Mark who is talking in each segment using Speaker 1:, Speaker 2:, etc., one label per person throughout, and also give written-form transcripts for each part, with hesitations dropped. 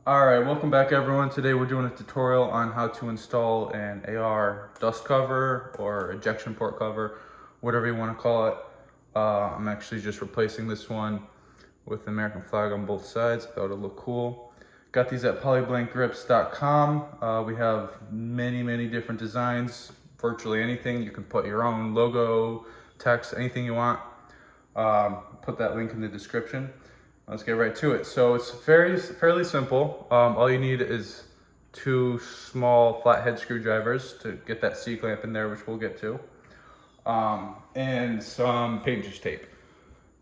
Speaker 1: Alright, welcome back everyone. Today we're doing a tutorial on how to install an AR dust cover or ejection port cover, whatever you want to call it. I'm actually just replacing this one with the American flag on both sides. I thought it'd look cool. Got these at polyblankgrips.com. We have many different designs, virtually anything. You can put your own logo, text, anything you want. Put that link in the description. Let's get right to it. So it's fairly simple. All you need is 2 small flathead screwdrivers to get that C-clamp in there, which we'll get to, and some painter's tape.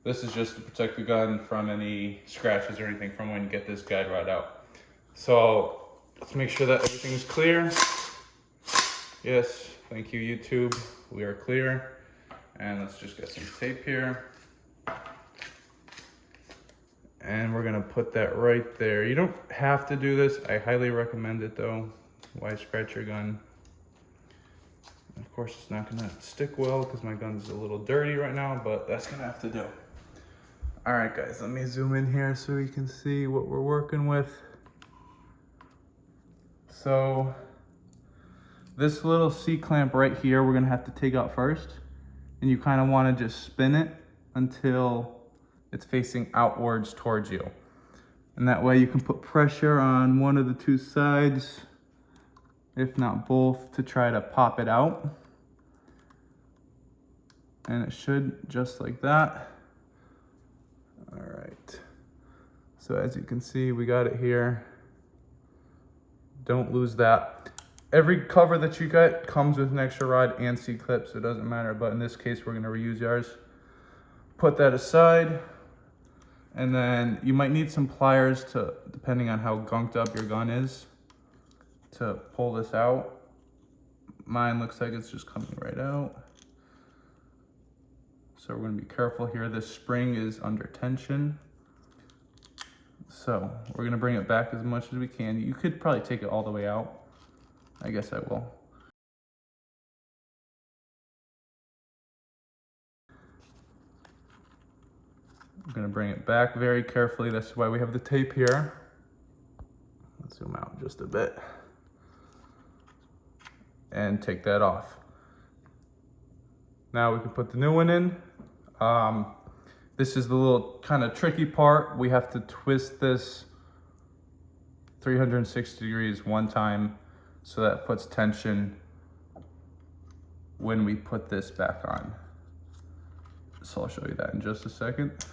Speaker 1: This is just to protect the gun from any scratches or anything from when you get this guide rod out. So let's make sure that everything's clear. Yes, thank you YouTube, we are clear. And let's just get some tape here. And we're gonna put that right there. You don't have to do this. I highly recommend it though. Why scratch your gun? Of course, it's not gonna stick well because my gun's a little dirty right now, but that's gonna have to do. All right, guys, let me zoom in here so you can see what we're working with. So this little C-clamp right here, we're gonna have to take out first. And you kind of wanna just spin it until it's facing outwards towards you. And that way you can put pressure on one of the 2 sides, if not both, to try to pop it out. And it should, just like that. All right. So as you can see, we got it here. Don't lose that. Every cover that you get comes with an extra rod and C-clip, so it doesn't matter. But in this case, we're gonna reuse ours. Put that aside. And then you might need some pliers to, depending on how gunked up your gun is, to pull this out. Mine looks like it's just coming right out. So we're gonna be careful here. This spring is under tension. So we're gonna bring it back as much as we can. You could probably take it all the way out. I guess I will. I'm gonna bring it back very carefully. That's why we have the tape here. Let's zoom out just a bit. And take that off. Now we can put the new one in. This is the little kind of tricky part. We have to twist this 360 degrees one time so that puts tension when we put this back on. So I'll show you that in just a second.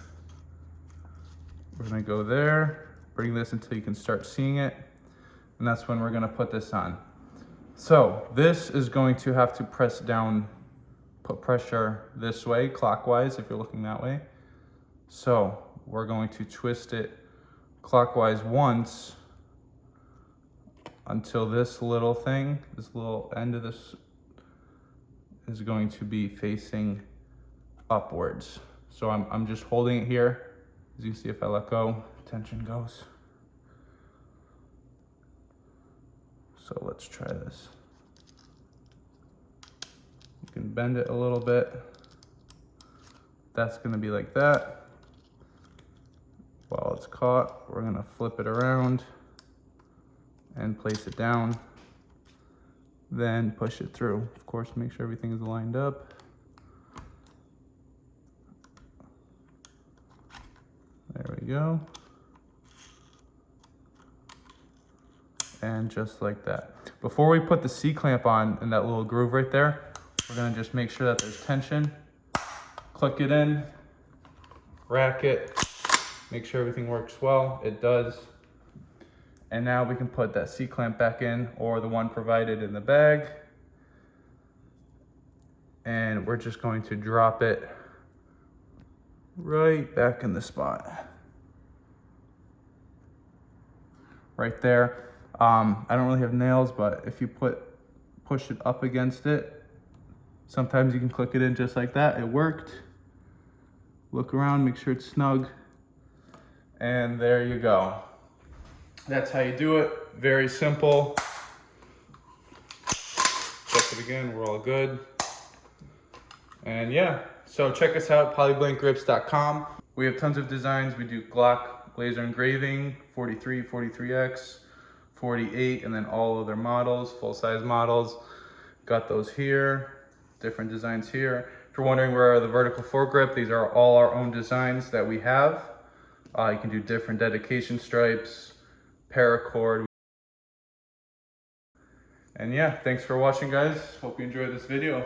Speaker 1: We're gonna go there, bring this until you can start seeing it, and that's when we're gonna put this on. So this is going to have to press down, put pressure this way, clockwise if you're looking that way. So we're going to twist it clockwise once until this little thing, this little end of this is going to be facing upwards. So I'm just holding it here. As you can see, if I let go, tension goes. So let's try this. You can bend it a little bit. That's gonna be like that. While it's caught, we're gonna flip it around and place it down. Then push it through. Of course, make sure everything is lined up. There we go. And just like that. Before we put the C-clamp on in that little groove right there, we're gonna just make sure that there's tension. Click it in, rack it, make sure everything works well. It does. And now we can put that C-clamp back in, or the one provided in the bag. And we're just going to drop it right back in the spot. Right there. I don't really have nails, but if you push it up against it, sometimes you can click it in just like that. It worked. Look around, make sure it's snug. And there you go. That's how you do it. Very simple. Check it again, we're all good. And yeah, so check us out, polyblankgrips.com. We have tons of designs. We do Glock laser engraving, 43, 43X, 48, and then all of their models, full size models. Got those here, different designs here. If you're wondering where are the vertical foregrip, these are all our own designs that we have. You can do different dedication stripes, paracord. And yeah, thanks for watching, guys. Hope you enjoyed this video.